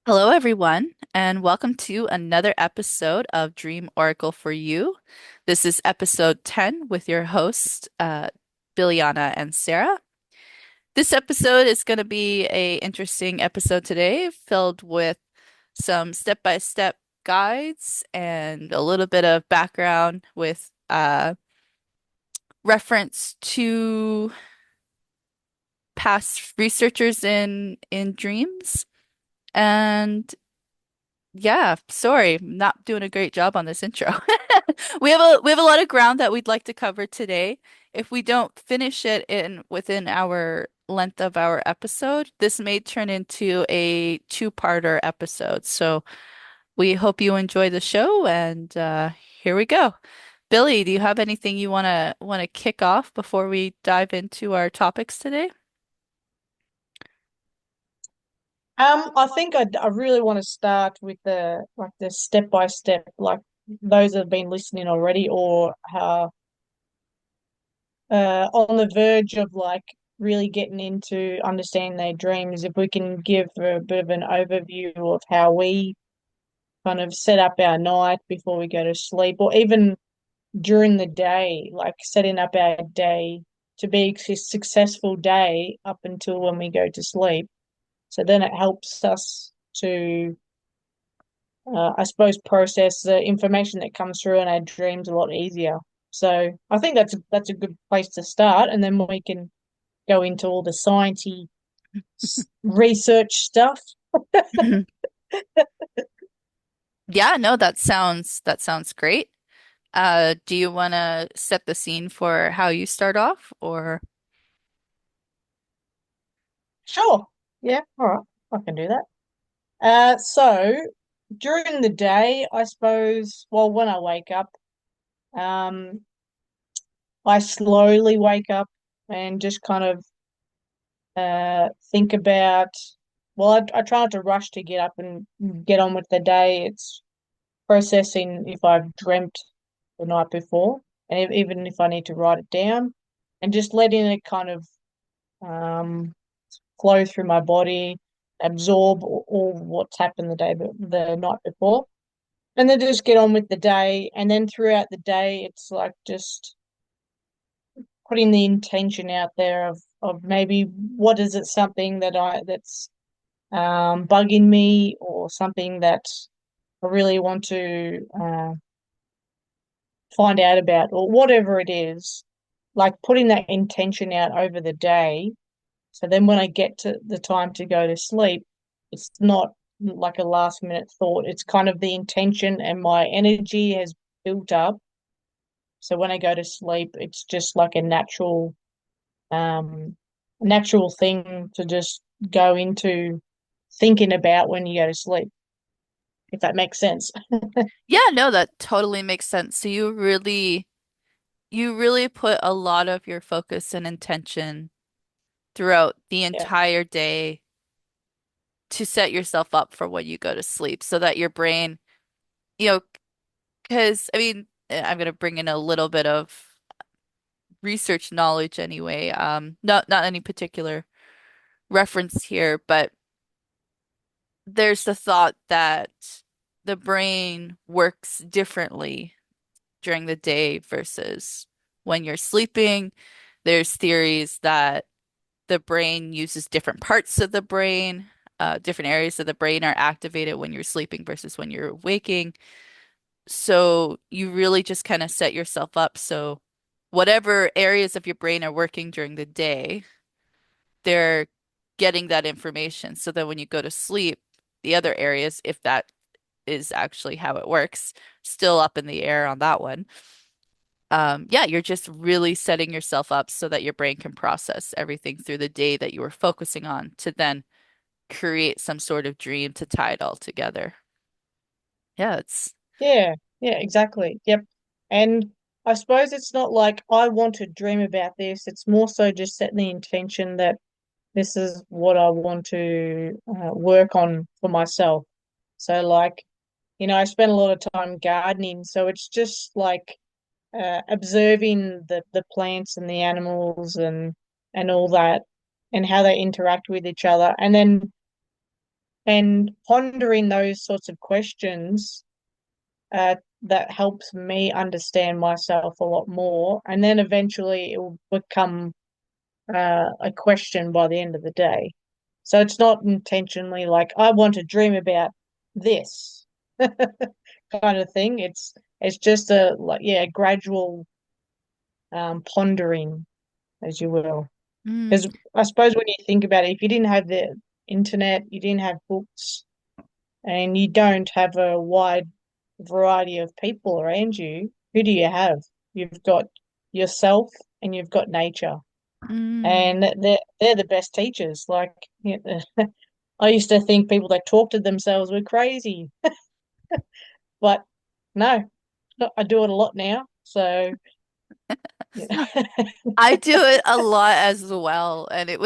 Hello, everyone, and welcome to another episode of Dream Oracle for You. This is episode 10 with your hosts, Billiana and Sarah. This episode is going to be a interesting episode today, filled with some step-by-step guides and a little bit of background with reference to past researchers in dreams. And yeah, sorry, not doing a great job on this intro. We have a lot of ground that we'd like to cover today. If we don't finish it in within our length of our episode, this may turn into a two-parter episode. So we hope you enjoy the show and here we go. Billy, do you have anything you wanna kick off before we dive into our topics today? I think I really want to start with the step by step, like those that have been listening already or on the verge of like really getting into understanding their dreams. If we can give a bit of an overview of how we kind of set up our night before we go to sleep, or even during the day, like setting up our day to be a successful day up until when we go to sleep. So then it helps us to I suppose, process the information that comes through in our dreams a lot easier. So I think that's a good place to start, and then we can go into all the sciencey research stuff. Yeah, no, that sounds great. Do you want to set the scene for how you start off or Sure. Yeah. All right. I can do that. So during the day, I suppose, well, when I wake up, um, I slowly wake up and just kind of think about, well, I try not to rush to get up and get on with the day. It's processing if I've dreamt the night before, and even if I need to write it down, and just letting it kind of um, flow through my body, absorb all what's happened the night before, and then just get on with the day. And then throughout the day, it's like just putting the intention out there of maybe what is it something that's bugging me, or something that I really want to find out about, or whatever it is, like putting that intention out over the day. So then when I get to the time to go to sleep, it's not like a last minute thought. It's kind of the intention, and my energy has built up. So when I go to sleep, it's just like um, natural thing to just go into thinking about when you go to sleep, if that makes sense. yeah, no, that totally makes sense. So you really put a lot of your focus and intention throughout the Yeah. entire day to set yourself up for when you go to sleep so that your brain, you know, because I mean, I'm gonna bring in a little bit of research knowledge anyway. Not any particular reference here, but there's the thought that the brain works differently during the day versus when you're sleeping. There's theories that the brain uses different parts of the brain, different areas of the brain are activated when you're sleeping versus when you're waking. So you really just kind of set yourself up so whatever areas of your brain are working during the day, they're getting that information. So that when you go to sleep, the other areas, if that is actually how it works, still up in the air on that one. Yeah, you're just really setting yourself up so that your brain can process everything through the day that you were focusing on to then create some sort of dream to tie it all together. Yeah, it's Yeah, yeah, exactly. Yep. And I suppose it's not like I want to dream about this. It's more so just setting the intention that this is what I want to work on for myself. So, like, I spend a lot of time gardening, so it's just like observing the plants and the animals and all that, and how they interact with each other, and then And pondering those sorts of questions, that helps me understand myself a lot more. And then eventually it will become a question by the end of the day. So it's not intentionally like, I want to dream about this kind of thing. It's just a like, yeah, gradual pondering, as you will. Mm, Because I suppose when you think about it, if you didn't have the internet, you didn't have books, and you don't have a wide variety of people around you, who do you have? You've got yourself and you've got nature, mm. and they're the best teachers. Like, I used to think people that talk to themselves were crazy, but no, I do it a lot now. So, yeah. I do it a lot as well, and it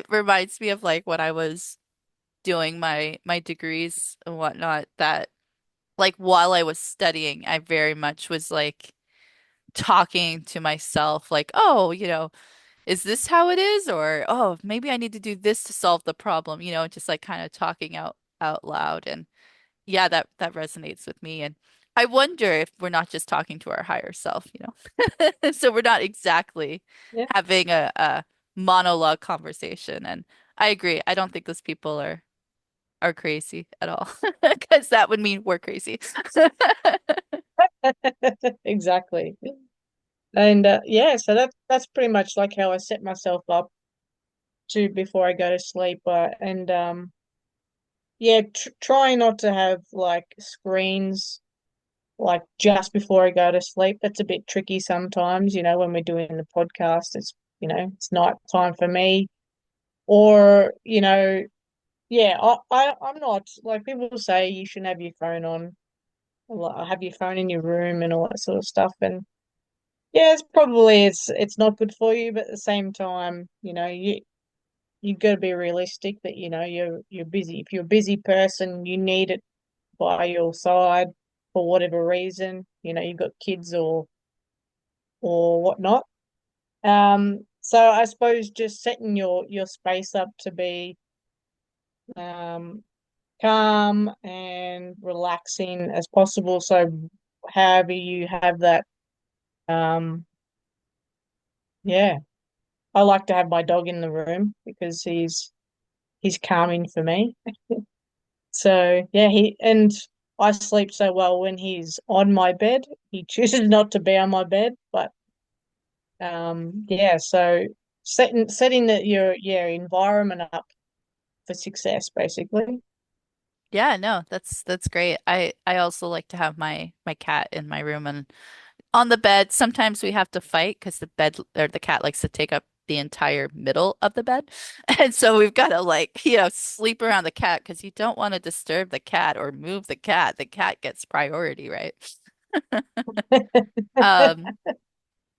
reminds me of like when I was doing my degrees and whatnot, that like while I was studying, I very much was like talking to myself like, oh, is this how it is? Or, oh, maybe I need to do this to solve the problem, just like kind of talking out loud. And yeah, that resonates with me. And I wonder if we're not just talking to our higher self. So we're not exactly Yeah. having a monologue conversation. And I agree. I don't think those people are crazy at all, because that would mean we're crazy. Exactly. And yeah, so that's pretty much like how I set myself up to before I go to sleep. And yeah, try not to have like screens like just before I go to sleep. That's a bit tricky sometimes, when we're doing the podcast. It's night time for me. Or, yeah, I'm not like people say you shouldn't have your phone on, like, have your phone in your room and all that sort of stuff. And yeah, it's not good for you, but at the same time, you got to be realistic that you're busy. If you're a busy person, you need it by your side for whatever reason. You've got kids or whatnot. So I suppose just setting your space up to be um calm and relaxing as possible. So however you have that, um, yeah. I like to have my dog in the room because he's calming for me. So yeah, he and I sleep so well when he's on my bed. He chooses not to be on my bed, but yeah, so setting your environment up for success basically. Yeah, no, that's great. I also like to have my cat in my room and on the bed. Sometimes we have to fight because the bed or the cat likes to take up the entire middle of the bed. And so we've got to like, sleep around the cat because you don't want to disturb the cat or move the cat. The cat gets priority, right? Um,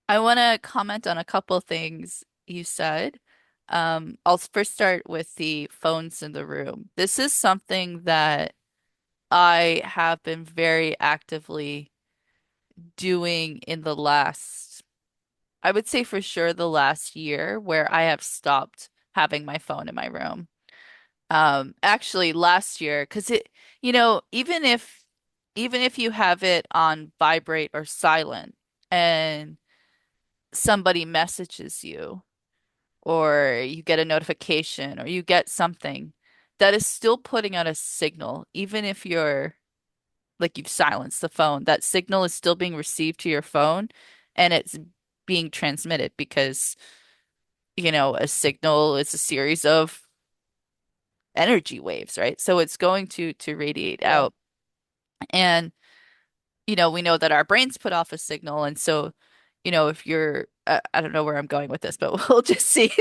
I want to comment on a couple things you said. I'll first start with the phones in the room. This is something that I have been very actively doing in the last, I would say for sure the last year, where I have stopped having my phone in my room. Actually last year, because even if you have it on vibrate or silent and somebody messages you or you get a notification or you get something that is still putting out a signal, even if you've silenced the phone, that signal is still being received to your phone and it's being transmitted because, a signal is a series of energy waves, right? So it's going to radiate Yeah. out. And, we know that our brains put off a signal. And so, if you're, I don't know where I'm going with this, but we'll just see.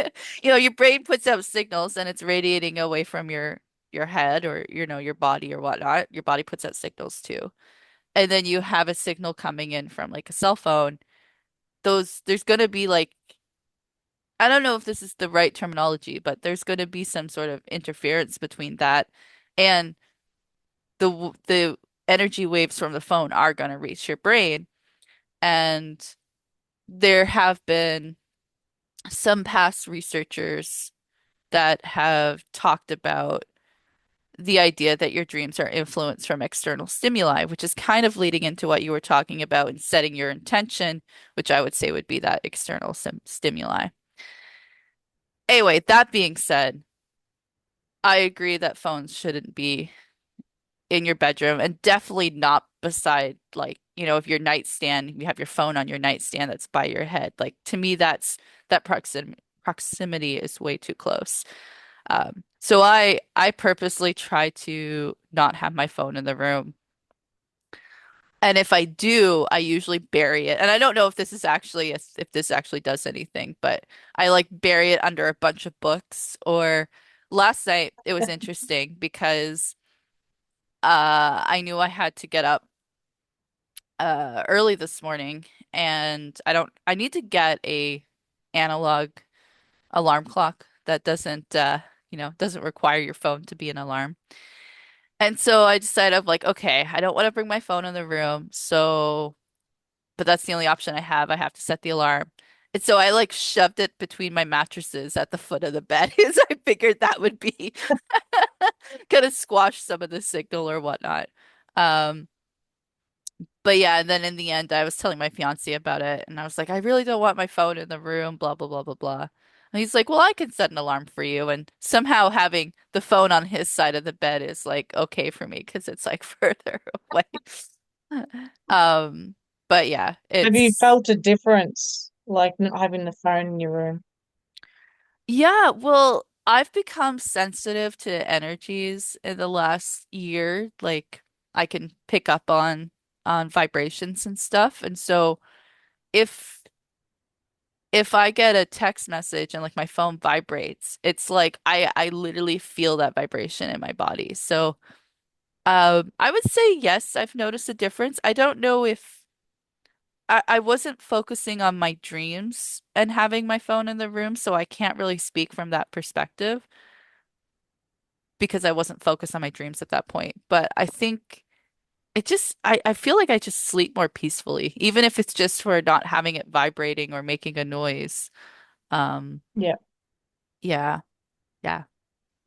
Your brain puts out signals and it's radiating away from your head or, your body or whatnot. Your body puts out signals too. And then you have a signal coming in from like a cell phone. There's going to be like, I don't know if this is the right terminology, but there's going to be some sort of interference between that and the energy waves from the phone are going to reach your brain. And there have been some past researchers that have talked about the idea that your dreams are influenced from external stimuli, which is kind of leading into what you were talking about in setting your intention, which I would say would be that external stimuli. Anyway, that being said, I agree that phones shouldn't be in your bedroom and definitely not beside, like, if your nightstand, you have your phone on your nightstand that's by your head. Like, to me, that proximity is way too close. So I purposely try to not have my phone in the room. And if I do, I usually bury it. And I don't know if this is actually if this actually does anything, but I like bury it under a bunch of books. Or last night it was interesting because I knew I had to get up early this morning, and I need to get a analog alarm clock that doesn't require your phone to be an alarm. And so I decided, I'm like, okay, I don't want to bring my phone in the room, so but that's the only option I have. I have to set the alarm. And so I like shoved it between my mattresses at the foot of the bed because I figured that would be gonna squash some of the signal or whatnot. Um, but yeah, and then in the end, I was telling my fiance about it, and I was like, I really don't want my phone in the room, blah blah blah blah blah. And he's like, well, I can set an alarm for you. And somehow having the phone on his side of the bed is like okay for me because it's like further away. Um, but yeah, Have you it's felt a difference, like not having the phone in your room? yeah, well, I've become sensitive to energies in the last year. Like I can pick up on vibrations and stuff. And so if if I get a text message and like my phone vibrates, it's like I literally feel that vibration in my body. So I would say yes, I've noticed a difference. I don't know if I wasn't focusing on my dreams and having my phone in the room, so I can't really speak from that perspective because I wasn't focused on my dreams at that point. But I think I feel like I just sleep more peacefully, even if it's just for not having it vibrating or making a noise. Um, Yeah. yeah, yeah.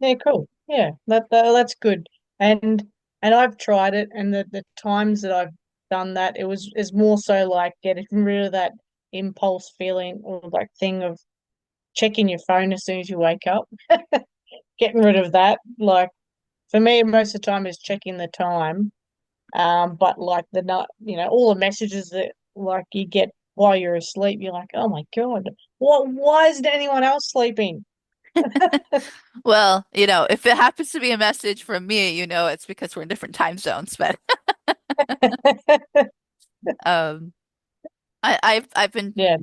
Yeah, cool. Yeah, that's good. And and I've tried it, and the times that I've done that, it was is more so like getting rid of that impulse feeling or like thing of checking your phone as soon as you wake up. Getting rid of that. Like for me, most of the time is checking the time. But like the not, all the messages that like you get while you're asleep, you're like, oh my God, what? Why isn't anyone else sleeping? Well, if it happens to be a message from me, it's because we're in different time zones. But um, I've been Yeah,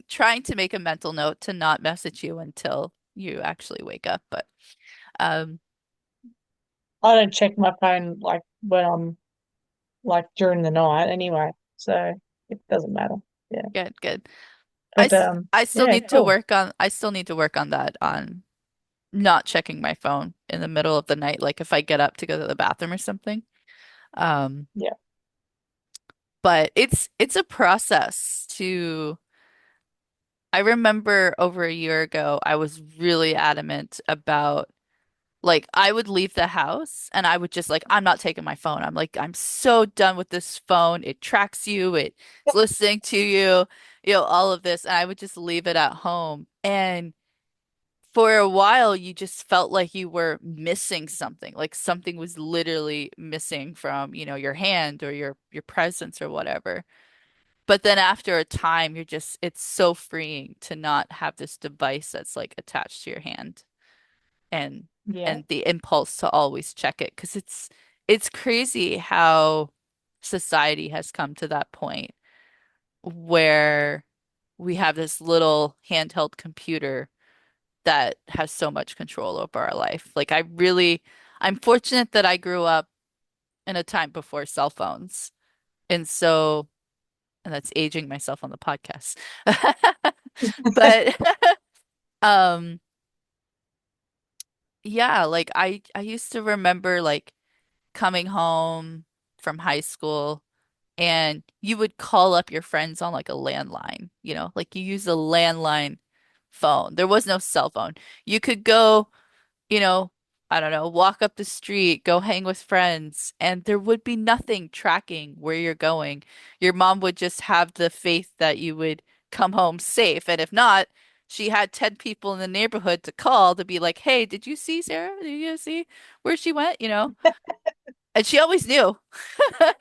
trying to make a mental note to not message you until you actually wake up. But um, I don't check my phone like when I'm like during the night anyway, so it doesn't matter. Yeah, good, good. but I still yeah, need to cool. work on that on not checking my phone in the middle of the night, like if I get up to go to the bathroom or something. Um, Yeah, but it's a process to I remember over a year ago, I was really adamant about like I would leave the house and I would just like I'm not taking my phone. I'm like I'm so done with this phone. It tracks you, it's listening to you, all of this, and I would just leave it at home. And for a while you just felt like you were missing something, like something was literally missing from, your hand or your presence or whatever. But then after a time, it's so freeing to not have this device that's like attached to your hand and yeah, the impulse to always check it. Because it's crazy how society has come to that point where we have this little handheld computer that has so much control over our life. I'm fortunate that I grew up in a time before cell phones. And so, and that's aging myself on the podcast. But um yeah, like I used to remember like coming home from high school and you would call up your friends on like a landline, like you use a landline phone. There was no cell phone. You could go, you know, I don't know, walk up the street, go hang with friends, and there would be nothing tracking where you're going. Your mom would just have the faith that you would come home safe. And if not, she had 10 people in the neighborhood to call to be like, hey, did you see Sarah? Did you see where she went? You know? And she always knew.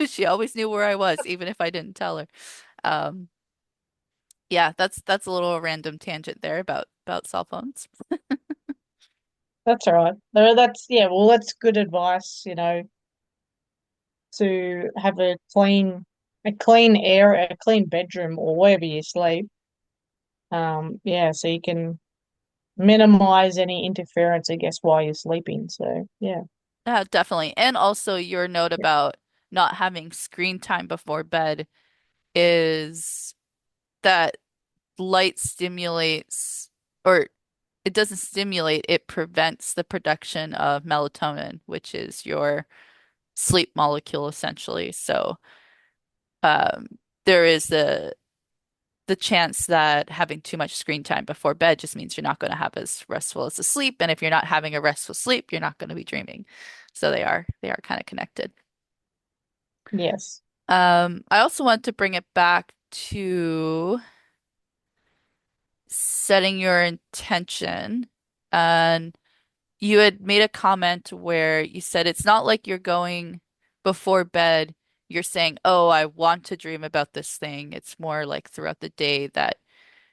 She always knew where I was, even if I didn't tell her. Um, yeah, that's a little random tangent there about cell phones. That's all right. No, that's yeah, well that's good advice, to have a clean air, a clean bedroom or wherever you sleep. Yeah, so you can minimize any interference, I guess, while you're sleeping. So yeah. Definitely. And also your note Yeah. about not having screen time before bed is that light stimulates, or it doesn't stimulate, it prevents the production of melatonin, which is your sleep molecule essentially. So, um, there is the chance that having too much screen time before bed just means you're not going to have as restful as a sleep. And if you're not having a restful sleep, you're not going to be dreaming. So they are kind of connected. Yes. I also want to bring it back to setting your intention. And you had made a comment where you said it's not like you're going before bed, you're saying, "Oh, I want to dream about this thing." It's more like throughout the day that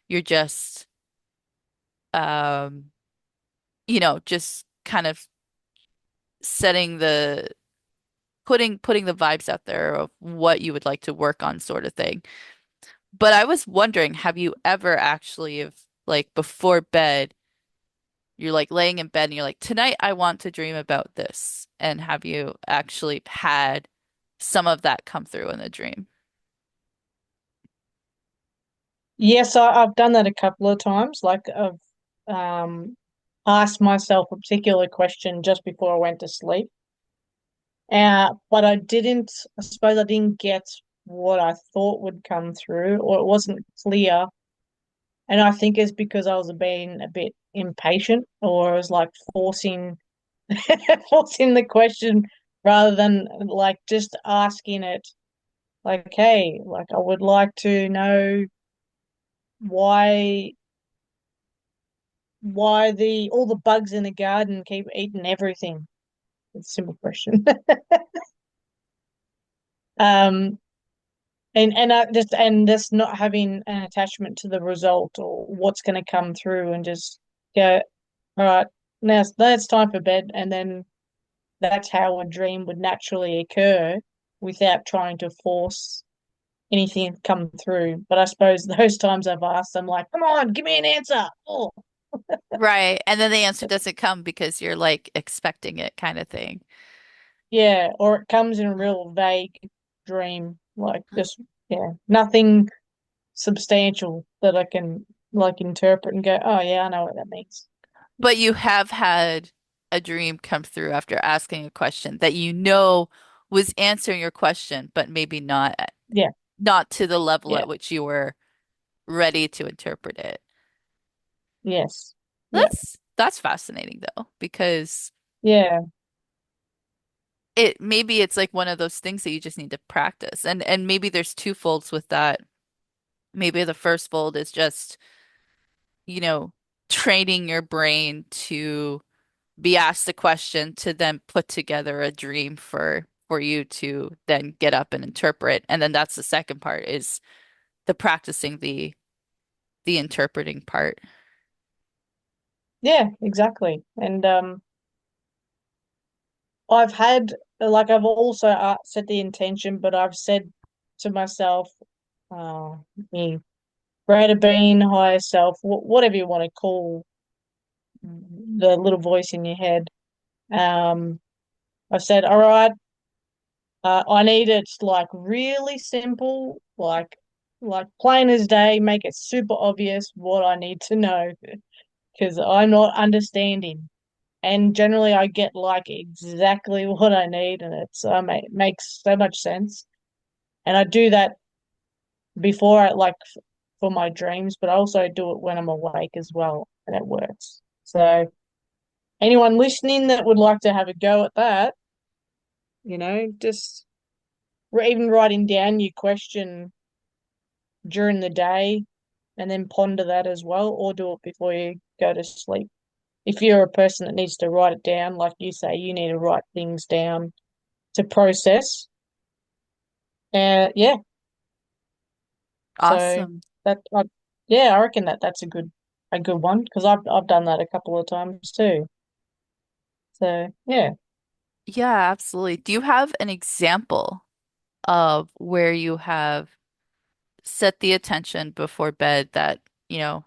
you're just um, just kind of setting the putting the vibes out there of what you would like to work on sort of thing. But I was wondering, have you ever actually, if like before bed, you're like laying in bed and you're like, tonight I want to dream about this. And have you actually had some of that come through in the dream? Yes, I've done that a couple of times. Like I've um asked myself a particular question just before I went to sleep. But I suppose I didn't get what I thought would come through, or it wasn't clear. And I think it's because I was being a bit impatient, or I was like forcing forcing the question rather than like just asking it like, hey, like I would like to know why the all the bugs in the garden keep eating everything. It's a simple question. Um, and just not having an attachment to the result or what's going to come through, and just go, all right, now it's time for bed, and then that's how a dream would naturally occur without trying to force anything to come through. But I suppose those times I've asked, I'm like, come on, give me an answer. Oh, Right. And then the answer doesn't come because you're like expecting it kind of thing. yeah, or it comes in a real vague dream, like just yeah, nothing substantial that I can like interpret and go, oh yeah, I know what that means. But you have had a dream come through after asking a question that you know was answering your question, but maybe Yeah, not to the level yeah, at which you were ready to interpret it. yes, yeah, That's fascinating though, because yeah, it maybe it's like one of those things that you just need to practice. And maybe there's two folds with that. Maybe the first fold is just, you know, training your brain to be asked a question to then put together a dream for you to then get up and interpret. And then that's the second part is the practicing the interpreting part. yeah, exactly. And I've had like I've also set the intention, but I've said to myself, me greater being, higher self, whatever you want to call the little voice in your head. Um, I've said, all right, I need it like really simple, like plain as day, make it super obvious what I need to know because I'm not understanding. And generally, I get like exactly what I need, and it makes so much sense. And I do that before I like for my dreams, but I also do it when I'm awake as well, and it works. So, anyone listening that would like to have a go at that, just even writing down your question during the day and then ponder that as well, or do it before you go to sleep. If you're a person that needs to write it down, like you say, you need to write things down to process. Yeah. So Awesome. that, yeah, I reckon that's a good one because I've done that a couple of times too. So yeah. Yeah, absolutely. Do you have an example of where you have set the attention before bed that, you know,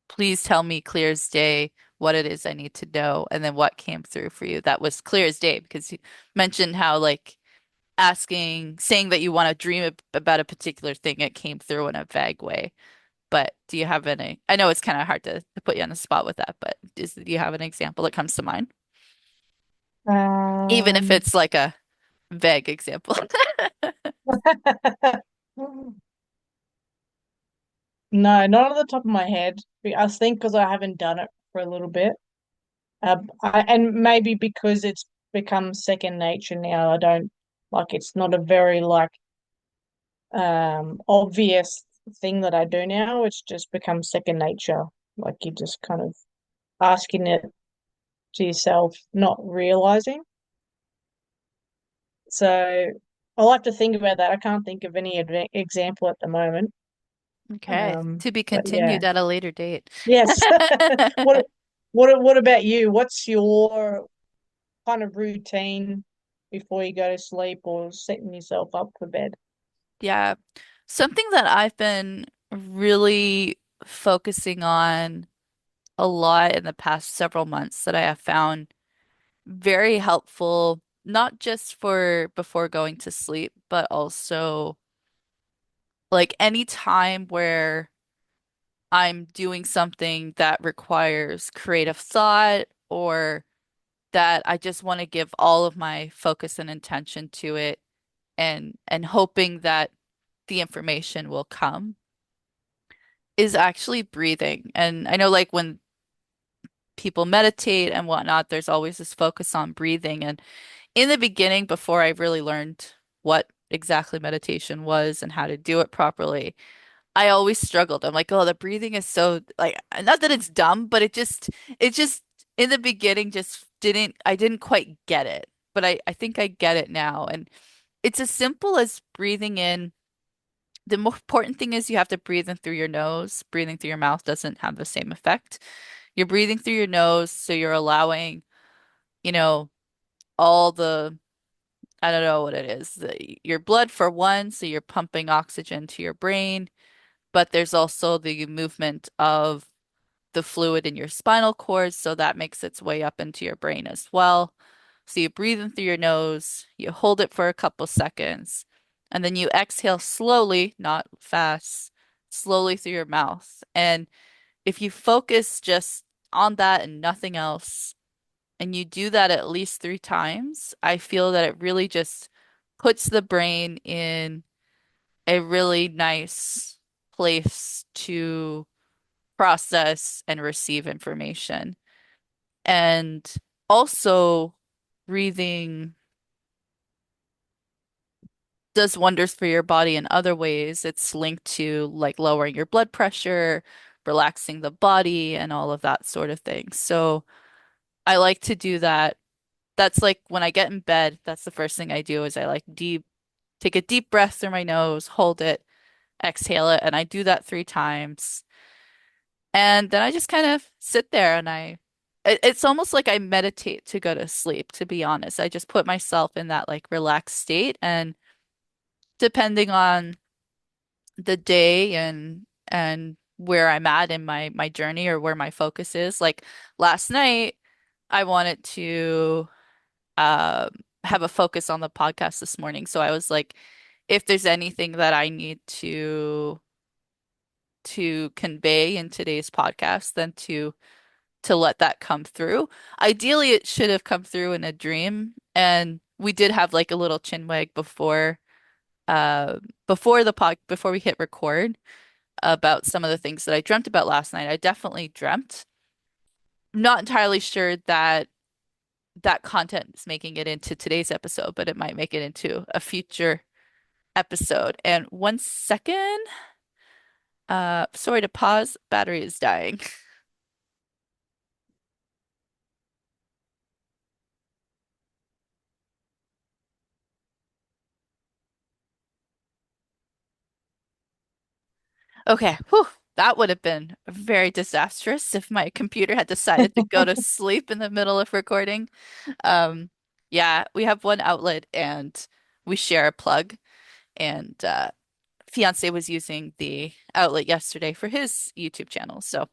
please tell me clear as day what it is I need to know, and then what came through for you that was clear as day? Because you mentioned how, like, saying that you want to dream about a particular thing, it came through in a vague way. But do you have any? I know it's kind of hard to put you on the spot with that, but do you have an example that comes to mind? Even if Um, it's like a vague example. no, not at the top of my head. I think because I haven't done it for a little bit. And maybe because it's become second nature now. I don't like it's not a very like obvious thing that I do now. It's just become second nature. Like you just kind of asking it to yourself, not realizing. So I'll have to think about that. I can't think of any example at the moment. Okay, to be But yeah, continued at a later date. yes. What what about you? What's your kind of routine before you go to sleep or setting yourself up for bed? Yeah, something that I've been really focusing on a lot in the past several months that I have found very helpful, not just for before going to sleep, but also like any time where I'm doing something that requires creative thought, or that I just want to give all of my focus and intention to it, and hoping that the information will come, is actually breathing. And I know, like, when people meditate and whatnot, there's always this focus on breathing. And in the beginning, before I really learned what exactly meditation was and how to do it properly, I always struggled. I'm like, oh, the breathing is so, like, not that it's dumb, but it just in the beginning just I didn't quite get it. But I think I get it now. And it's as simple as breathing in. The more important thing is you have to breathe in through your nose. Breathing through your mouth doesn't have the same effect. You're breathing through your nose, so you're allowing, you know, all the, I don't know what it is, your blood for one, so you're pumping oxygen to your brain, but there's also the movement of the fluid in your spinal cord, so that makes its way up into your brain as well. So you breathe in through your nose, you hold it for a couple seconds, and then you exhale slowly, not fast, slowly through your mouth. And if you focus just on that and nothing else, and you do that at least 3 times, I feel that it really just puts the brain in a really nice place to process and receive information. And also, breathing does wonders for your body in other ways. It's linked to like lowering your blood pressure, relaxing the body, and all of that sort of thing. So I like to do that. That's like when I get in bed, that's the first thing I do is I like take a deep breath through my nose, hold it, exhale it, and I do that 3 times. And then I just kind of sit there and it's almost like I meditate to go to sleep, to be honest. I just put myself in that like relaxed state, and depending on the day and where I'm at in my journey or where my focus is. Like last night, I wanted to have a focus on the podcast this morning. So I was like, if there's anything that I need to convey in today's podcast, then to let that come through. Ideally, it should have come through in a dream. And we did have like a little chin wag uh before we hit record about some of the things that I dreamt about last night. I definitely dreamt. not entirely sure that that content is making it into today's episode, but it might make it into a future episode. And 1 second, sorry to pause, battery is dying. Okay, whew, that would have been very disastrous if my computer had decided to go to sleep in the middle of recording. Um, yeah, we have one outlet and we share a plug, and fiance was using the outlet yesterday for his YouTube channel. So,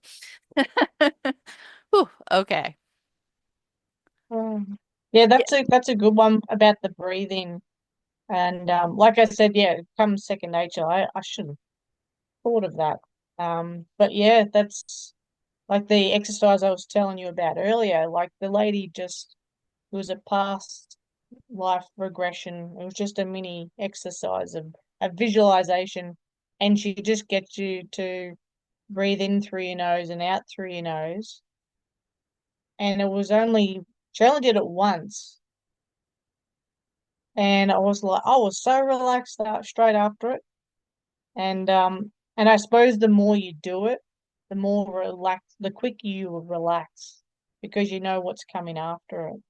whew, okay. Mm. Yeah, Yeah. that's a good one about the breathing. And like I said, yeah, it comes second nature. I should have thought of that. But yeah, that's like the exercise I was telling you about earlier. Like the lady just it was a past life regression. It was just a mini exercise of a visualization, and she just gets you to breathe in through your nose and out through your nose. And it was only she only did it once, and I was so relaxed out straight after it. And I suppose the more you do it, the more relaxed, the quicker you will relax because you know what's coming after it.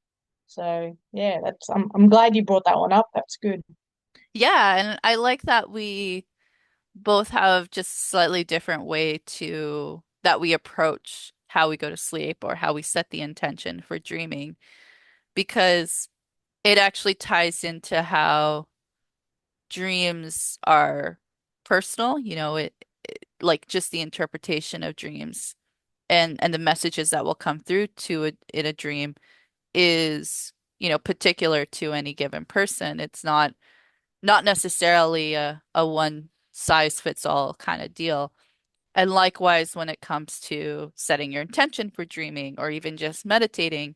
So yeah, that's I'm glad you brought that one up. That's good. Yeah, and I like that we both have just a slightly different way to that we approach how we go to sleep or how we set the intention for dreaming because it actually ties into how dreams are personal, like just the interpretation of dreams and the messages that will come through to in a dream is, particular to any given person. It's not necessarily a one size fits all kind of deal. And likewise, when it comes to setting your intention for dreaming or even just meditating,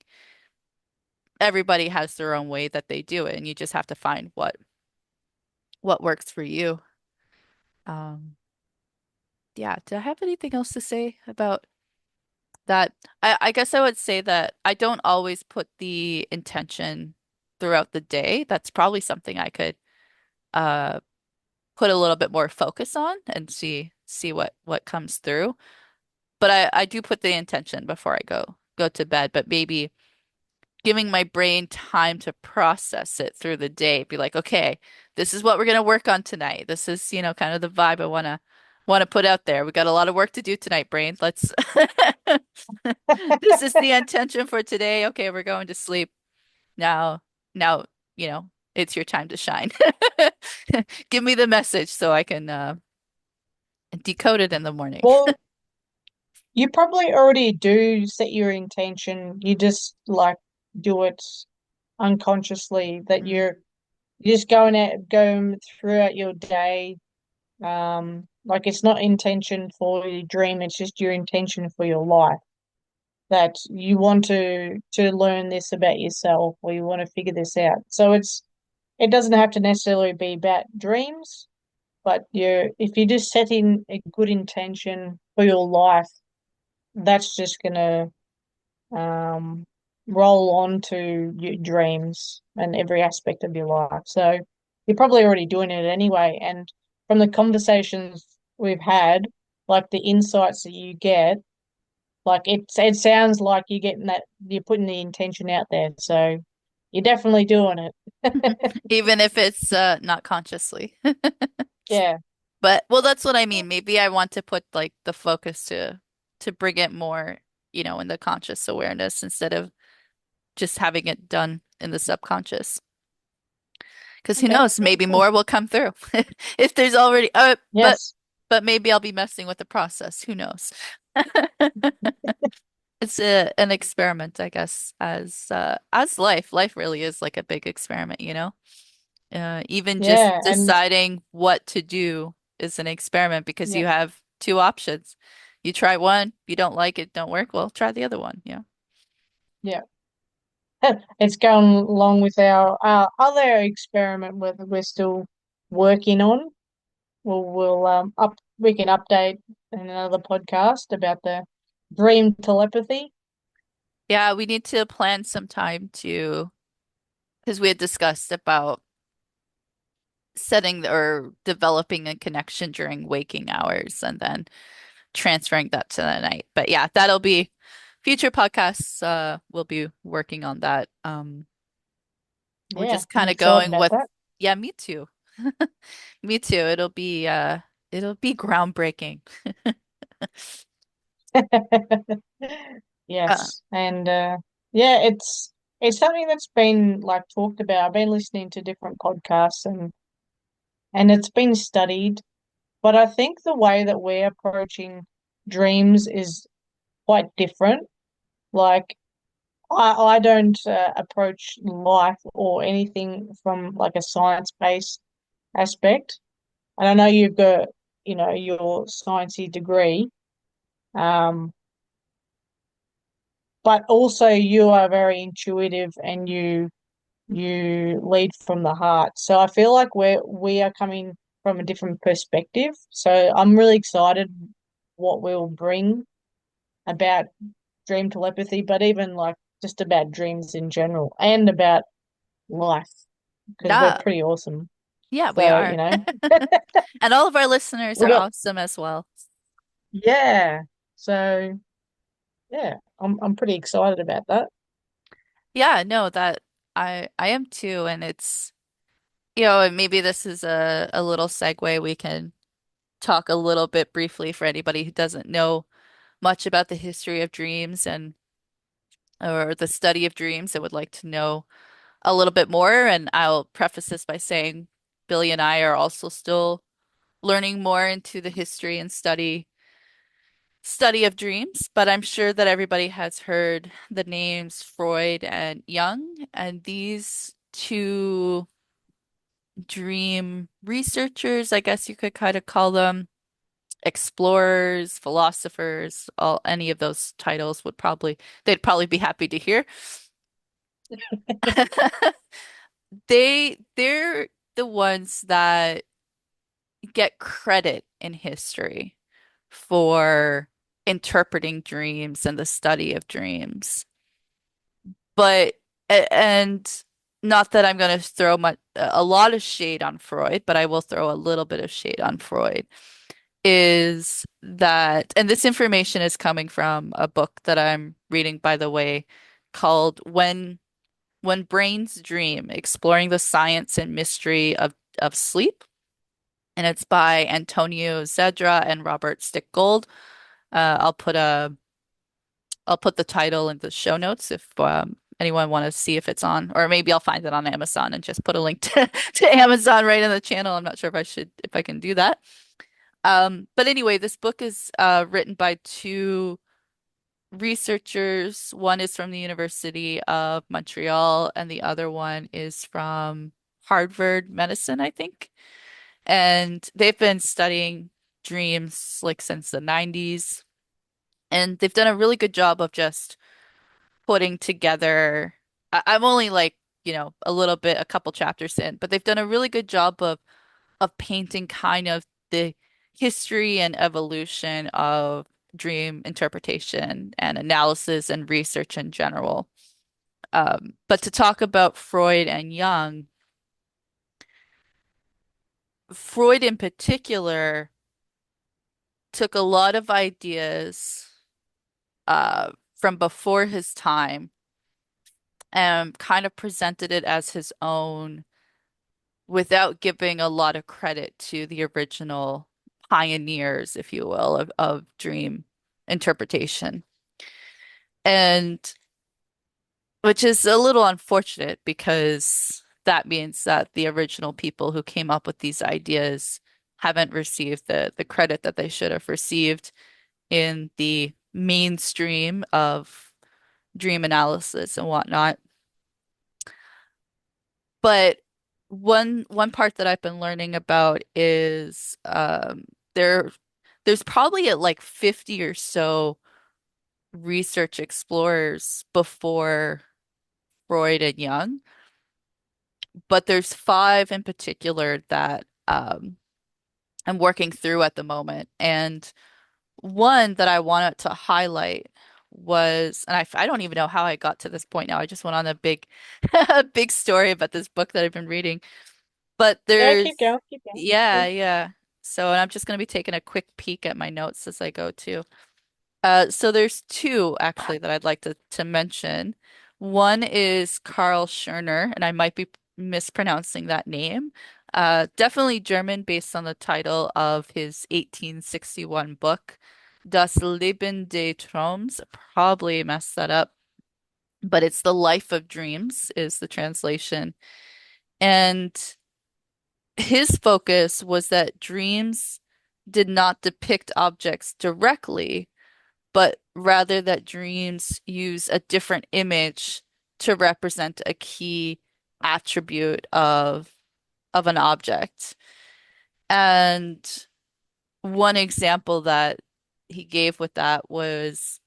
everybody has their own way that they do it, and you just have to find what works for you. Um, yeah, do I have anything else to say about that? I guess I would say that I don't always put the intention throughout the day. That's probably something I could uh put a little bit more focus on and see what comes through. But I do put the intention before I go to bed, but maybe giving my brain time to process it through the day. Be like, okay, this is what we're gonna work on tonight. This is, kind of the vibe I wanna put out there. We got a lot of work to do tonight, brain. Let's This is the intention for today. Okay, we're going to sleep. Now now, it's your time to shine. Give me the message so I can decode it in the morning. Well, you probably already do set your intention. You just like do it unconsciously that Mm. you're just going throughout your day. Like it's not intention for your dream, it's just your intention for your life. That you want to learn this about yourself or you want to figure this out. So it doesn't have to necessarily be about dreams, but if you're just setting a good intention for your life, that's just gonna um, roll on to your dreams and every aspect of your life. So you're probably already doing it anyway. And from the conversations we've had, like the insights that you get, like it sounds like you're getting that you're putting the intention out there. So you're definitely doing it. Even if it's not consciously. Yeah. But well, that's what I mean. Maybe I want to put like the focus to bring it more, in the conscious awareness instead of just having it done in the subconscious. Because who Okay. knows, Yeah, maybe cool. more will come through. If there's already Yes. but maybe I'll be messing with the process. Who knows? It's an experiment, I guess, as life. Life really is like a big experiment. Even just Yeah. And deciding what to do is an experiment because yeah, you have two options. You try one, you don't like it, don't work, well, try the other one. Yeah. yeah. It's going along with our other experiment we're still working on. We'll up we can update in another podcast about the dream telepathy. Yeah, we need to plan some time to, because we had discussed about setting or developing a connection during waking hours and then transferring that to the night. But yeah, that'll be future podcasts. We'll be working on that. We're Yeah, just I'm kind of excited going about with, that. yeah, me too. Me too. It'll be groundbreaking. Uh, Yes, and yeah, it's something that's been like talked about. I've been listening to different podcasts and it's been studied, but I think the way that we're approaching dreams is quite different. Like I don't approach life or anything from like a science-based aspect. And I know you've got, your sciencey degree, um, but also you are very intuitive and you lead from the heart. So I feel like we are coming from a different perspective. So I'm really excited what we'll bring about dream telepathy, but even like just about dreams in general and about life because we're yeah, pretty awesome. yeah, we So, are. And all of our listeners we are got awesome as well. yeah. So yeah, I'm pretty excited about that. Yeah, no, that I am too, and it's and maybe this is a little segue. We can talk a little bit briefly for anybody who doesn't know much about the history of dreams and or the study of dreams and would like to know a little bit more. And I'll preface this by saying Billy and I are also still learning more into the history and study of dreams, but I'm sure that everybody has heard the names Freud and Jung, and these two dream researchers, I guess you could kind of call them explorers, philosophers, all any of those titles they'd probably be happy to hear. They're the ones that get credit in history for interpreting dreams and the study of dreams. But and not that I'm going to throw a lot of shade on Freud, but I will throw a little bit of shade on Freud. Is that, and this information is coming from a book that I'm reading, by the way, called When Brains Dream: Exploring the Science and Mystery of Sleep. And it's by Antonio Zedra and Robert Stickgold. I'll put the title in the show notes if anyone want to see if it's on, or maybe I'll find it on Amazon and just put a link to Amazon right in the channel. I'm not sure if I can do that. But anyway, this book is written by two researchers. One is from the University of Montreal, and the other one is from Harvard Medicine, I think. And they've been studying dreams like since the 90s. And they've done a really good job of just putting together. I'm only like, a little bit, a couple chapters in, but they've done a really good job of painting kind of the history and evolution of dream interpretation and analysis and research in general. But to talk about Freud and Jung, Freud in particular took a lot of ideas from before his time and kind of presented it as his own without giving a lot of credit to the original pioneers, if you will, of dream interpretation. And which is a little unfortunate because that means that the original people who came up with these ideas haven't received the credit that they should have received in the mainstream of dream analysis and whatnot. But one part that I've been learning about is there there's probably at like 50 or so research explorers before Freud and Jung, but there's five in particular that I'm working through at the moment. And one that I wanted to highlight was, and I don't even know how I got to this point now. I just went on a big, a big story about this book that I've been reading. But Yeah, there's, keep going, keep going. yeah, Good. yeah. So, and I'm just going to be taking a quick peek at my notes as I go too. So there's two actually that I'd like to mention. One is Carl Scherner, and I might be mispronouncing that name. Definitely German based on the title of his 1861 book, Das Leben des Traums. Probably messed that up, but it's The Life of Dreams is the translation. And his focus was that dreams did not depict objects directly, but rather that dreams use a different image to represent a key attribute of an object. And one example that he gave with that was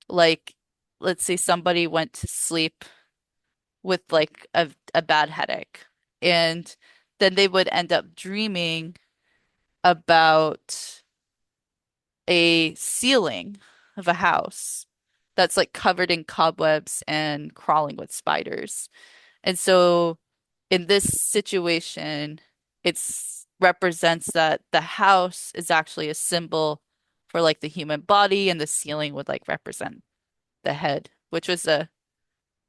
like, let's say somebody went to sleep with like a bad headache, and then they would end up dreaming about a ceiling of a house that's like covered in cobwebs and crawling with spiders. And so in this situation, it's represents that the house is actually a symbol for like the human body, and the ceiling would like represent the head, which was a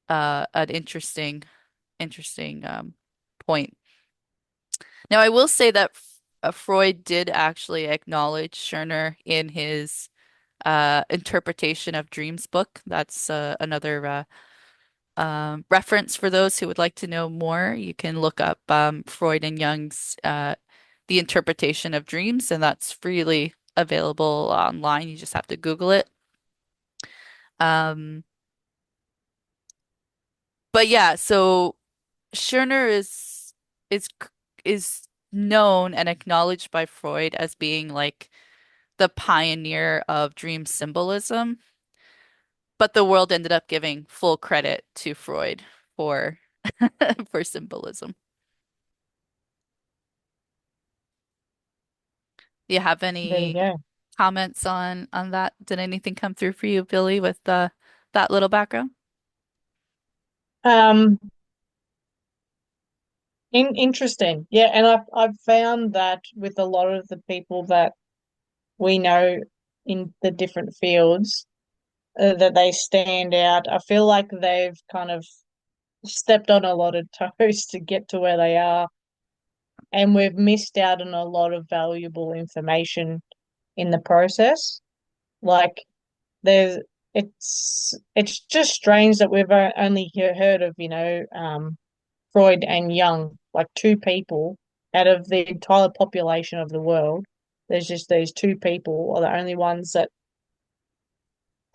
an interesting point. Now I will say that Freud did actually acknowledge Scherner in his interpretation of dreams book. That's another reference for those who would like to know more. You can look up Freud and Jung's The Interpretation of Dreams, and that's freely available online. You just have to Google it. Um, but yeah, so Scherner is is known and acknowledged by Freud as being like the pioneer of dream symbolism. But the world ended up giving full credit to Freud for for symbolism. Do you have There you any go. comments on that? Did anything come through for you, Billy, with that little background? Um, interesting. Yeah, and I've found that with a lot of the people that we know in the different fields, that they stand out. I feel like they've kind of stepped on a lot of toes to get to where they are, and we've missed out on a lot of valuable information in the process. Like there's it's just strange that we've only heard of, Freud and Jung, like two people out of the entire population of the world. There's just these two people are the only ones that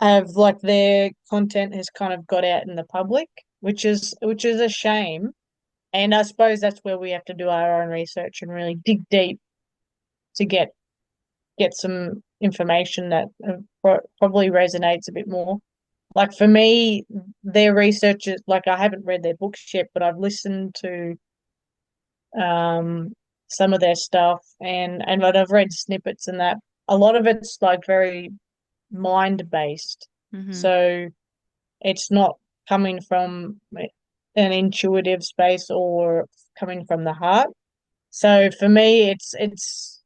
have like their content has kind of got out in the public, which is a shame. And I suppose that's where we have to do our own research and really dig deep to get some information that probably resonates a bit more. Like for me, their research is like I haven't read their books yet, but I've listened to um some of their stuff and what I've read snippets and that a lot of it's like very mind based. Hmm. So it's not coming from an intuitive space or coming from the heart. So for me, it's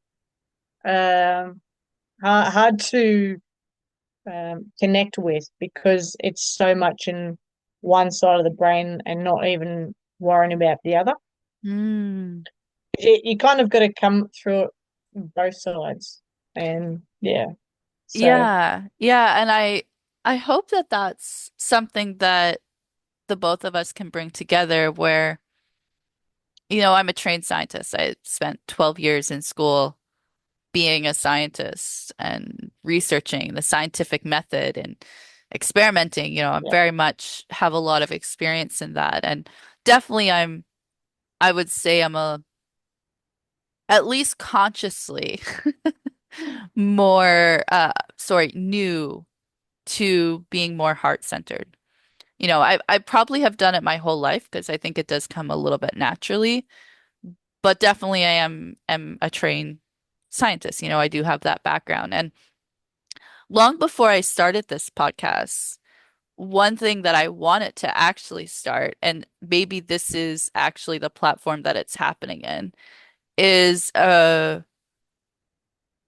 hard to connect with because it's so much in one side of the brain and not even worrying about the other. Mm. You kind of got to come through it from both sides, and yeah. So Yeah, yeah, and I hope that that's something that the both of us can bring together where, I'm a trained scientist. I spent 12 years in school being a scientist and researching the scientific method and experimenting. I'm yeah, very much have a lot of experience in that. And definitely I would say I'm at least consciously more, new to being more heart-centered. I probably have done it my whole life because I think it does come a little bit naturally, but definitely I am a trained scientist. I do have that background. And long before I started this podcast, one thing that I wanted to actually start, and maybe this is actually the platform that it's happening in, is a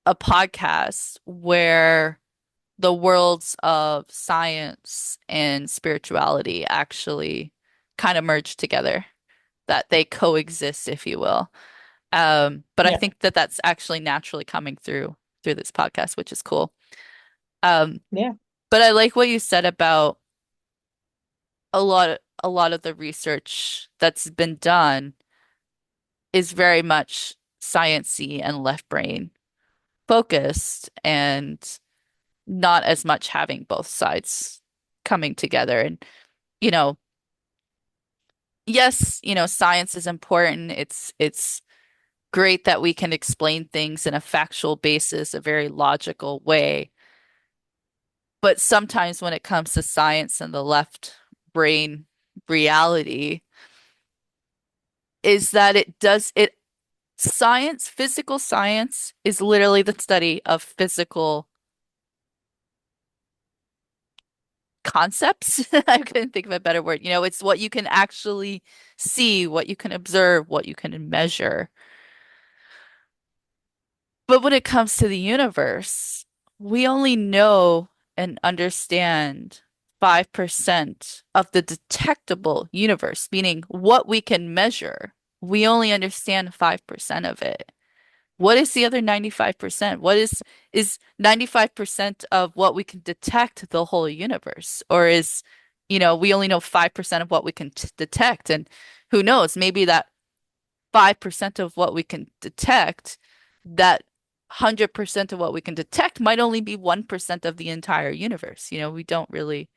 podcast where the worlds of science and spirituality actually kind of merge together, that they coexist, if you will. But I Yeah, think that that's actually naturally coming through this podcast, which is cool. Um, yeah, but I like what you said about a lot of the research that's been done is very much sciencey and left brain focused and not as much having both sides coming together. And, you know, yes, science is important. It's great that we can explain things in a factual basis, a very logical way. But sometimes when it comes to science and the left brain reality, is that science, physical science is literally the study of physical concepts. I couldn't think of a better word. It's what you can actually see, what you can observe, what you can measure. But when it comes to the universe, we only know and understand 5% of the detectable universe, meaning what we can measure. We only understand 5% of it. What is the other 95%? Is 95% of what we can detect the whole universe? Or we only know 5% of what we can t detect. And who knows, maybe that 5% of what we can detect, that 100% of what we can detect might only be 1% of the entire universe. You don't really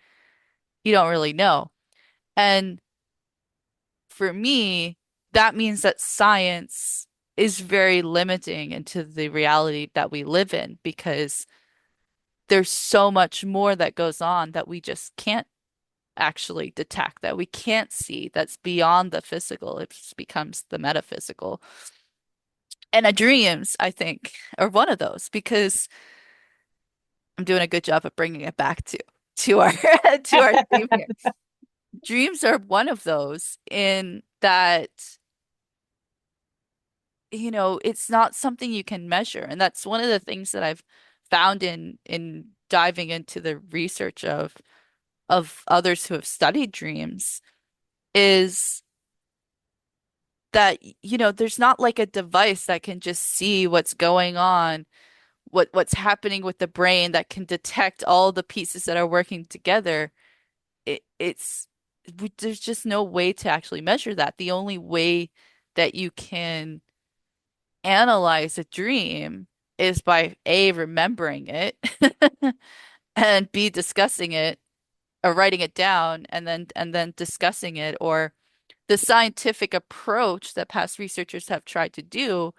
know. And for me, that means that science is very limiting into the reality that we live in because there's so much more that goes on that we just can't actually detect, that we can't see, that's beyond the physical. It just becomes the metaphysical. And dreams, I think, are one of those because I'm doing a good job of bringing it back to our to our theme here. Dreams are one of those in that it's not something you can measure. And that's one of the things that I've found in diving into the research of others who have studied dreams is that, there's not like a device that can just see what's going on, what's happening with the brain that can detect all the pieces that are working together. There's just no way to actually measure that. The only way that you can analyze a dream is by A, remembering it and B, discussing it or writing it down and then discussing it, or the scientific approach that past researchers have tried to do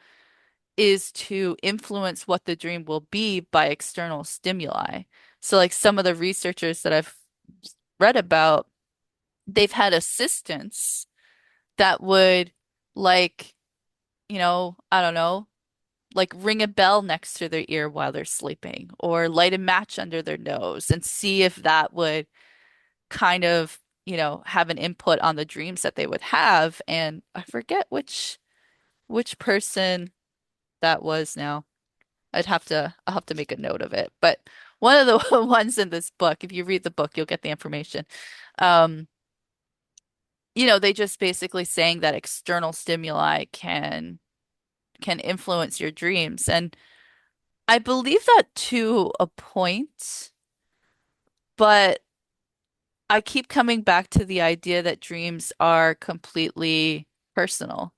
is to influence what the dream will be by external stimuli. So like some of the researchers that I've read about, they've had assistants that would like, I don't know, like ring a bell next to their ear while they're sleeping or light a match under their nose and see if that would kind of, have an input on the dreams that they would have. And I forget which person that was now. I'll have to make a note of it. But one of the ones in this book, if you read the book, you'll get the information. Um, they just basically saying that external stimuli can influence your dreams. And I believe that to a point, but I keep coming back to the idea that dreams are completely personal,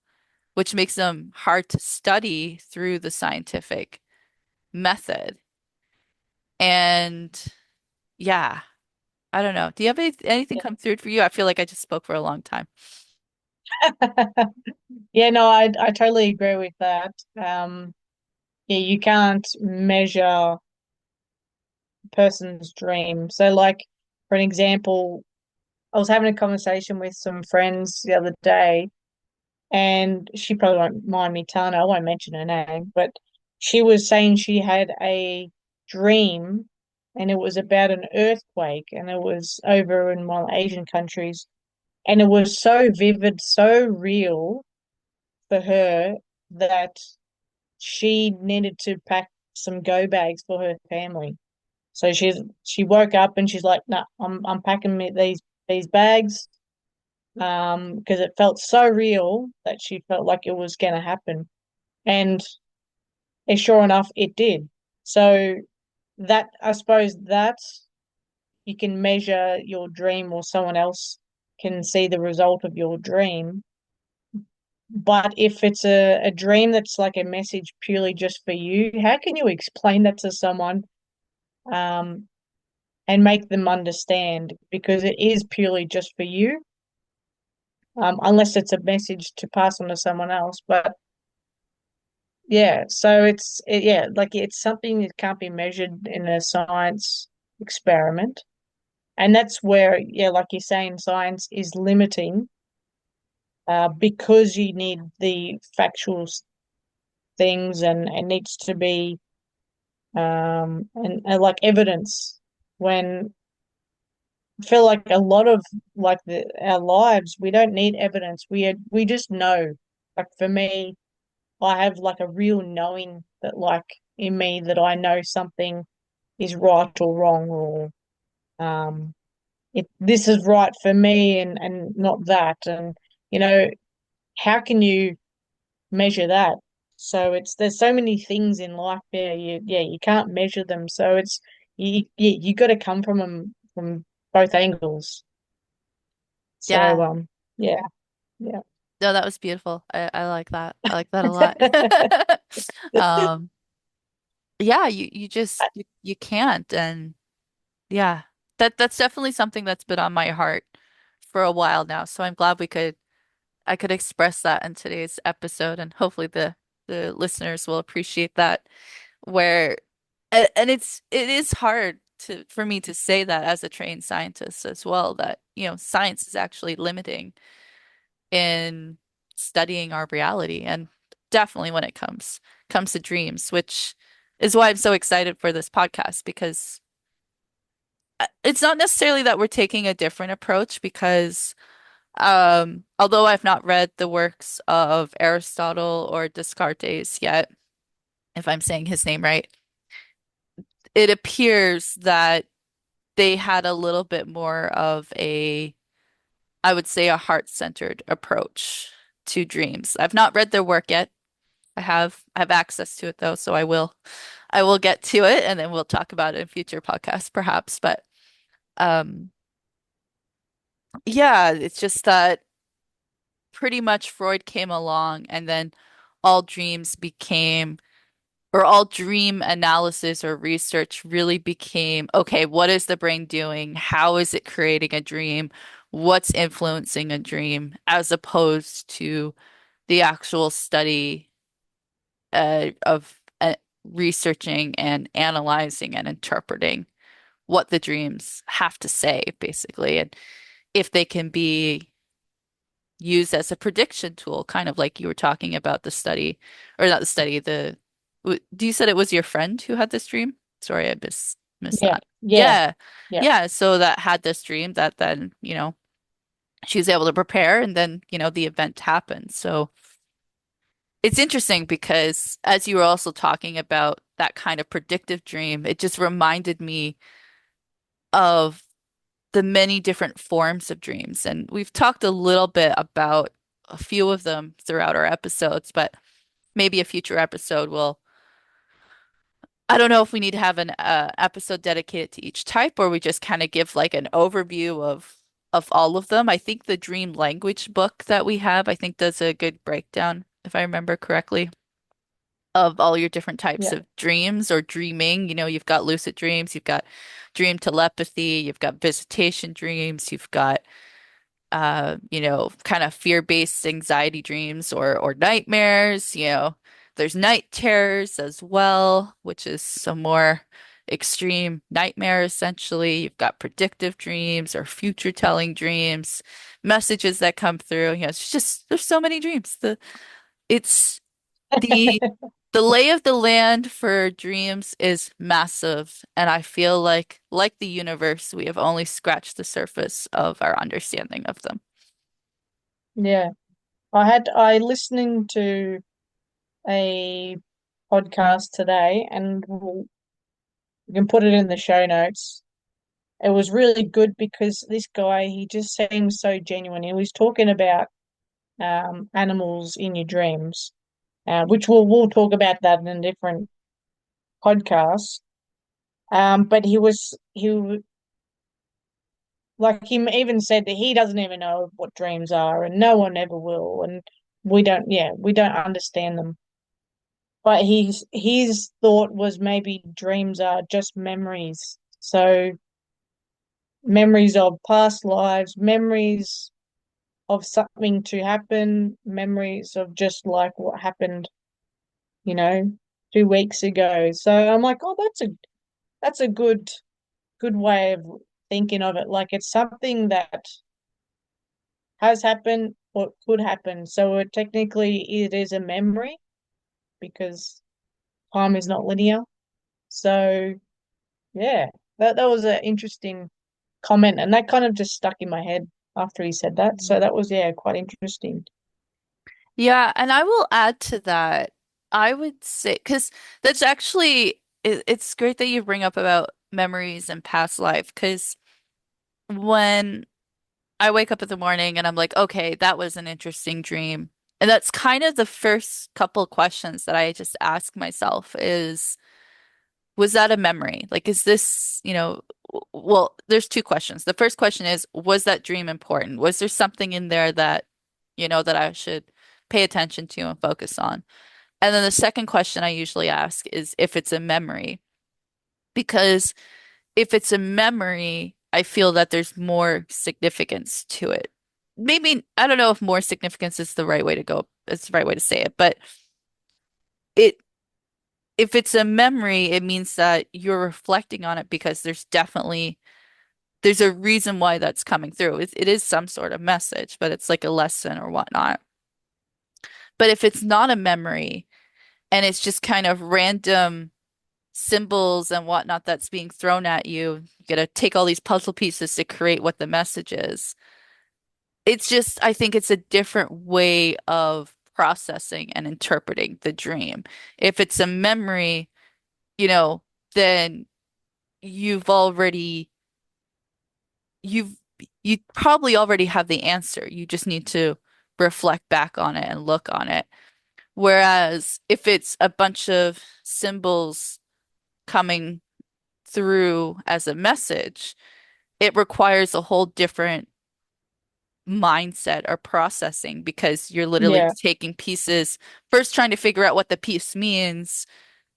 which makes them hard to study through the scientific method. And yeah, I don't know. Do you have anything yeah. come through for you? I feel like I just spoke for a long time. Yeah, no, I totally agree with that. Yeah, you can't measure a person's dream. So, like, for an example, I was having a conversation with some friends the other day, and she probably won't mind me telling her, I won't mention her name, but she was saying she had a dream and it was about an earthquake, and it was over in one of the Asian countries, and it was so vivid, so real for her that she needed to pack some go bags for her family. So she woke up and she's like, "No, I'm packing these bags." Because it felt so real that she felt like it was going to happen, and sure enough, it did. So that I suppose that you can measure your dream, or someone else can see the result of your dream. But if it's a dream that's like a message purely just for you, how can you explain that to someone um, and make them understand? Because it is purely just for you, unless it's a message to pass on to someone else. But yeah, so yeah, like it's something that can't be measured in a science experiment. And that's where, yeah, like you're saying, science is limiting because you need the factual things, and it needs to be and like evidence. When I feel like a lot of like our lives, we don't need evidence. We just know. Like for me, I have like a real knowing that like in me that I know something is right or wrong, or um this is right for me and not that. And you know, how can you measure that? So it's there's so many things in life there. You can't measure them. So it's you got to come from them from both angles. So Yeah. yeah, yeah. No, that was beautiful. I like that. I like that a lot. Um, yeah, you just you can't. And yeah, that's definitely something that's been on my heart for a while now. So I'm glad I could express that in today's episode, and hopefully the listeners will appreciate that. Where and it is hard to for me to say that as a trained scientist as well, that science is actually limiting in studying our reality, and definitely when it comes to dreams, which is why I'm so excited for this podcast, because it's not necessarily that we're taking a different approach, because although I've not read the works of Aristotle or Descartes yet, if I'm saying his name right, it appears that they had a little bit more of I would say, a heart-centered approach to dreams. I've not read their work yet. I have access to it though, so I will get to it, and then we'll talk about it in future podcasts perhaps. But um yeah, it's just that pretty much Freud came along, and then all dreams became or all dream analysis or research really became, okay, what is the brain doing? How is it creating a dream? What's influencing a dream? As opposed to the actual study of researching and analyzing and interpreting what the dreams have to say, basically, and if they can be used as a prediction tool, kind of like you were talking about the study, or not the study, do you said it was your friend who had this dream? Sorry, I missed Yeah, that. yeah, Yeah. yeah. Yeah, so that had this dream that then, she was able to prepare, and then, the event happened. So it's interesting because as you were also talking about that kind of predictive dream, it just reminded me of the many different forms of dreams. And we've talked a little bit about a few of them throughout our episodes, but maybe a future episode will, I don't know if we need to have an episode dedicated to each type, or we just kind of give like an overview of all of them. I think the dream language book that we have, I think does a good breakdown, if I remember correctly, of all your different types Yeah. of dreams or dreaming. You've got lucid dreams, you've got dream telepathy, you've got visitation dreams, you've got kind of fear-based anxiety dreams or nightmares. There's night terrors as well, which is some more extreme nightmare essentially. You've got predictive dreams or future-telling dreams, messages that come through. It's just there's so many dreams. It's the the lay of the land for dreams is massive, and I feel like the universe, we have only scratched the surface of our understanding of them. Yeah. I listening to a podcast today, and we can put it in the show notes. It was really good because this guy, he just seems so genuine. He was talking about animals in your dreams, which we'll talk about that in a different podcast. But like he even said that he doesn't even know what dreams are, and no one ever will, and we don't understand them. But his thought was maybe dreams are just memories. So memories of past lives, memories of something to happen, memories of just like what happened, you know, 2 weeks ago. So I'm like, oh, that's a good way of thinking of it. Like it's something that has happened or could happen. So technically it is a memory because time is not linear. So yeah, that was an interesting comment, and that kind of just stuck in my head after he said that. So that was quite interesting. Yeah, and I will add to that. I would say, because that's actually, it's great that you bring up about memories and past life, because when I wake up in the morning and I'm like, okay, that was an interesting dream. And that's kind of the first couple questions that I just ask myself is, was that a memory? Like, is this, well, there's two questions. The first question is, was that dream important? Was there something in there that, that I should pay attention to and focus on? And then the second question I usually ask is if it's a memory, because if it's a memory, I feel that there's more significance to it. Maybe, I don't know if more significance is the right way to go, it's the right way to say it, but it if it's a memory, it means that you're reflecting on it because there's a reason why that's coming through. It is some sort of message, but it's like a lesson or whatnot. But if it's not a memory and it's just kind of random symbols and whatnot that's being thrown at you, you gotta take all these puzzle pieces to create what the message is. It's just, I think it's a different way of processing and interpreting the dream. If it's a memory, you know, then you've already you've you probably already have the answer. You just need to reflect back on it and look on it. Whereas if it's a bunch of symbols coming through as a message, it requires a whole different mindset or processing because you're literally Yeah. taking pieces, first trying to figure out what the piece means,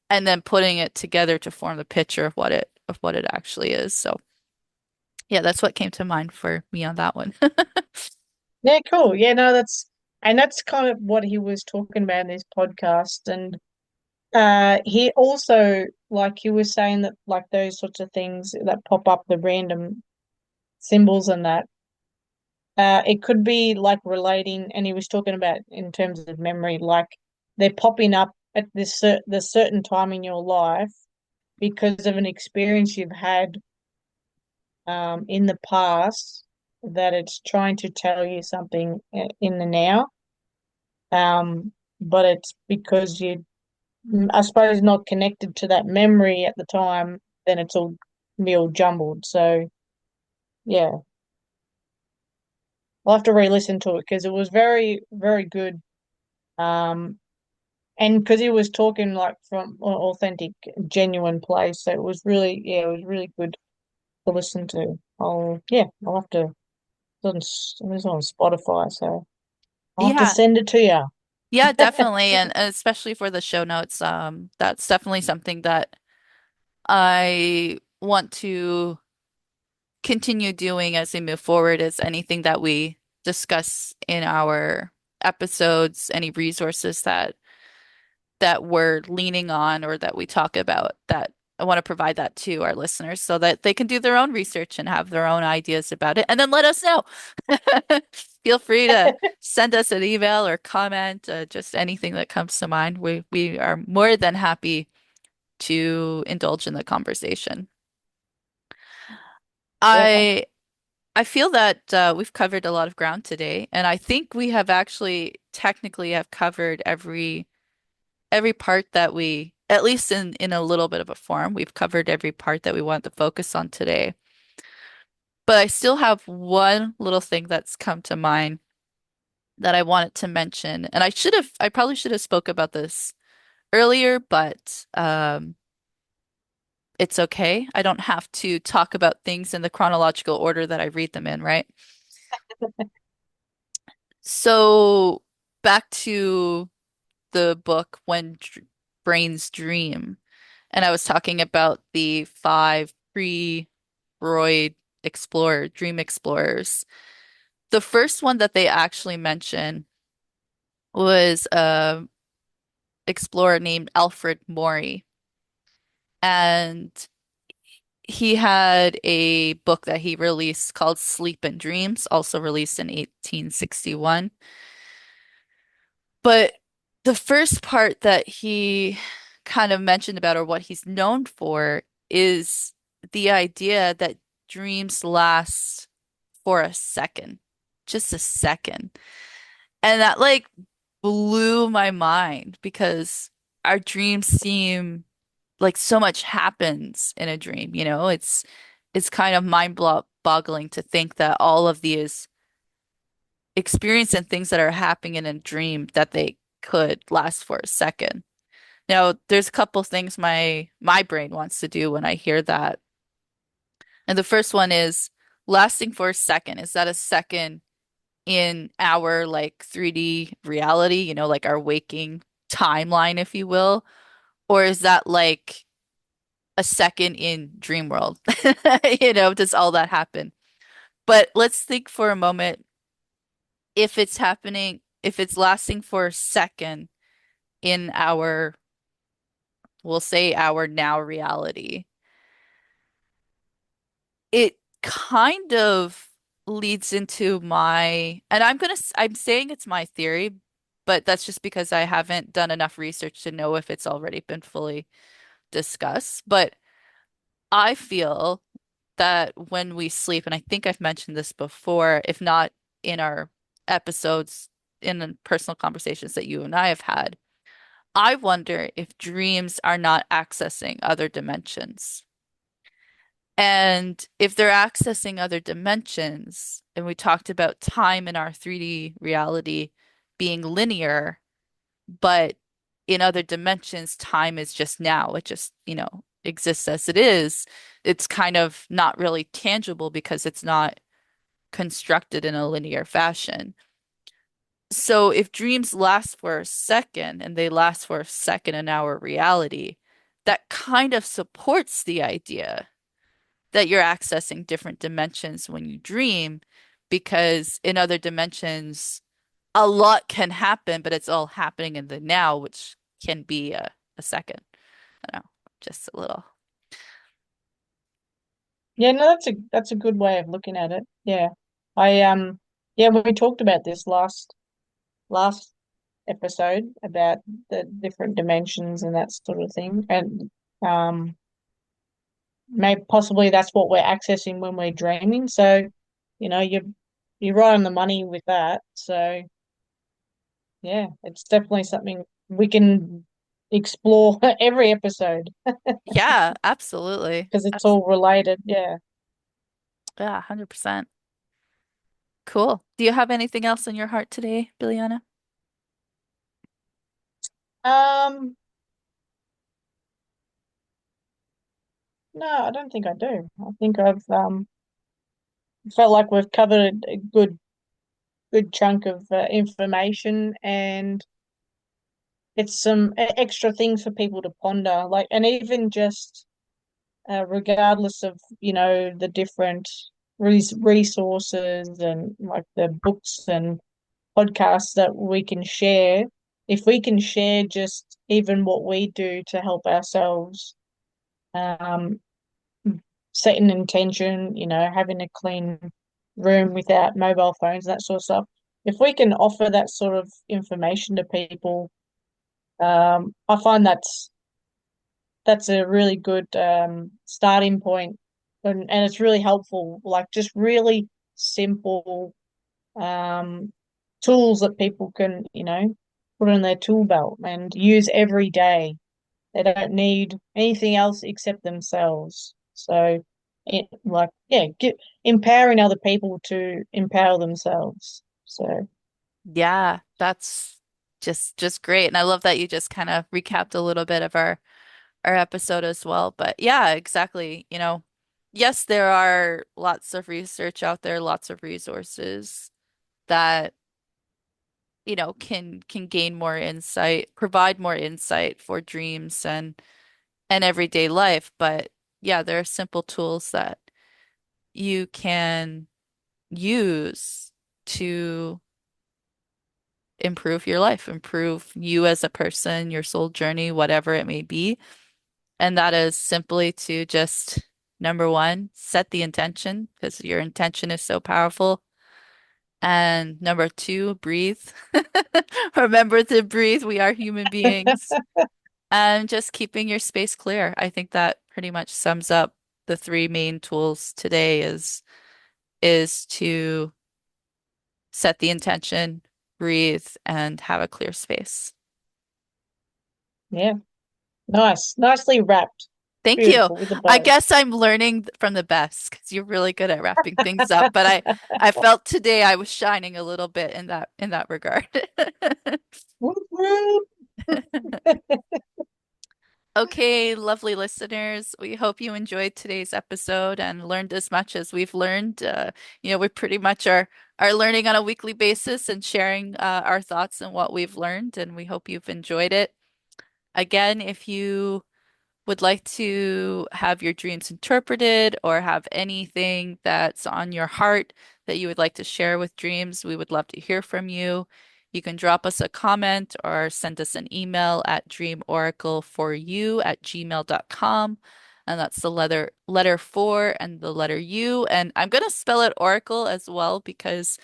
and then putting it together to form the picture of what it actually is. So yeah, that's what came to mind for me on that one. Yeah, cool. Yeah, no, that's kind of what he was talking about in this podcast. And he also, like he was saying that like those sorts of things that pop up, the random symbols and that, it could be like relating, and he was talking about in terms of memory, like they're popping up at the certain time in your life because of an experience you've had in the past, that it's trying to tell you something in the now. But it's because I suppose, not connected to that memory at the time, then it's all be all jumbled. So yeah, I'll have to re-listen to it because it was very, very good. Um, and because he was talking like from an authentic, genuine place, so it was really, yeah, it was really good to listen to. I'll have to. It's on Spotify, so I'll have to Yeah. send it to you. Yeah, definitely. And especially for the show notes, that's definitely something that I want to continue doing as we move forward is anything that we discuss in our episodes, any resources that we're leaning on or that we talk about that I want to provide that to our listeners so that they can do their own research and have their own ideas about it, and then let us know. Feel free to send us an email or comment, just anything that comes to mind. We are more than happy to indulge in the conversation. Yeah. I I feel that we've covered a lot of ground today, and I think we have actually technically have covered every part that we, at least in a little bit of a form, we've covered every part that we want to focus on today. But I still have one little thing that's come to mind that I wanted to mention, and I probably should have spoke about this earlier, but it's okay. I don't have to talk about things in the chronological order that I read them in, right? So back to the book When Dr Brains Dream, and I was talking about the five pre-Freud dream explorers. The first one that they actually mention was a explorer named Alfred Maury, and he had a book that he released called Sleep and Dreams, also released in 1861. But the first part that he kind of mentioned about, or what he's known for, is the idea that dreams last for a second, just a second. And that like blew my mind because our dreams seem like so much happens in a dream, you know? It's kind of mind-boggling to think that all of these experience and things that are happening in a dream that they could last for a second. Now, there's a couple things my brain wants to do when I hear that. And the first one is lasting for a second. Is that a second in our like 3D reality, you know, like our waking timeline, if you will? Or is that like a second in dream world? You know, does all that happen? But let's think for a moment if it's happening, if it's lasting for a second in our, we'll say our now reality, it kind of leads into and I'm saying it's my theory, but that's just because I haven't done enough research to know if it's already been fully discussed. But I feel that when we sleep, and I think I've mentioned this before, if not in our episodes, in the personal conversations that you and I have had, I wonder if dreams are not accessing other dimensions. And if they're accessing other dimensions, and we talked about time in our 3D reality being linear, but in other dimensions, time is just now. It just, you know, exists as it is. It's kind of not really tangible because it's not constructed in a linear fashion. So if dreams last for a second and they last for a second in our reality, that kind of supports the idea that you're accessing different dimensions when you dream, because in other dimensions, a lot can happen, but it's all happening in the now, which can be a second. I don't know, just a little. Yeah, no, that's a good way of looking at it. Yeah. I yeah, we talked about this last episode about the different dimensions and that sort of thing. And maybe possibly that's what we're accessing when we're dreaming. So, you know, you're right on the money with that. So yeah, it's definitely something we can explore every episode Yeah, absolutely. because it's all related. Yeah. Yeah, 100%. Cool. Do you have anything else on your heart today, Billiana? Um, no, I don't think I do. I think I've felt like we've covered a good chunk of information, and it's some extra things for people to ponder, like, and even just regardless of, you know, the different resources and like the books and podcasts that we can share, if we can share just even what we do to help ourselves, um, setting intention, having a clean room without mobile phones, that sort of stuff. If we can offer that sort of information to people, I find that's a really good starting point, and it's really helpful. Like just really simple um, tools that people can, put in their tool belt and use every day. They don't need anything else except themselves. So, yeah, empowering other people to empower themselves. So, Yeah, that's just great. And I love that you just kind of recapped a little bit of our episode as well. But yeah, exactly. Yes, there are lots of research out there, lots of resources that, can gain more insight, provide more insight for dreams and everyday life. But yeah, there are simple tools that you can use to improve your life, improve you as a person, your soul journey, whatever it may be. And that is simply to just, number one, set the intention because your intention is so powerful. And number two, breathe. Remember to breathe. We are human beings. And just keeping your space clear. I think that pretty much sums up the three main tools today is to set the intention, breathe, and have a clear space. yeah, nice, nicely wrapped, Thank you. beautiful with a I bow. guess I'm learning from the best because you're really good at wrapping things up. But I felt today I was shining a little bit in that regard. Whoop, whoop. Okay, lovely listeners. We hope you enjoyed today's episode and learned as much as we've learned. We pretty much are learning on a weekly basis and sharing our thoughts and what we've learned, and we hope you've enjoyed it. Again, if you would like to have your dreams interpreted or have anything that's on your heart that you would like to share with dreams, we would love to hear from you. You can drop us a comment or send us an email at dreamoracleforyou@gmail.com. And that's the letter four and the letter U. And I'm gonna spell it Oracle as well because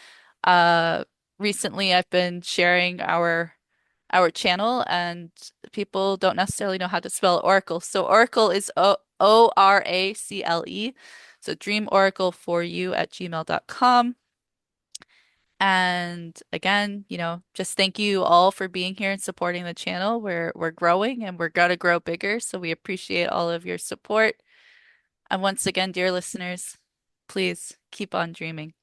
uh recently I've been sharing our channel and people don't necessarily know how to spell Oracle. So Oracle is Oracle. So dreamoracle4you@gmail.com. And again, just thank you all for being here and supporting the channel. We're growing and we're gonna grow bigger. So we appreciate all of your support. And once again, dear listeners, please keep on dreaming.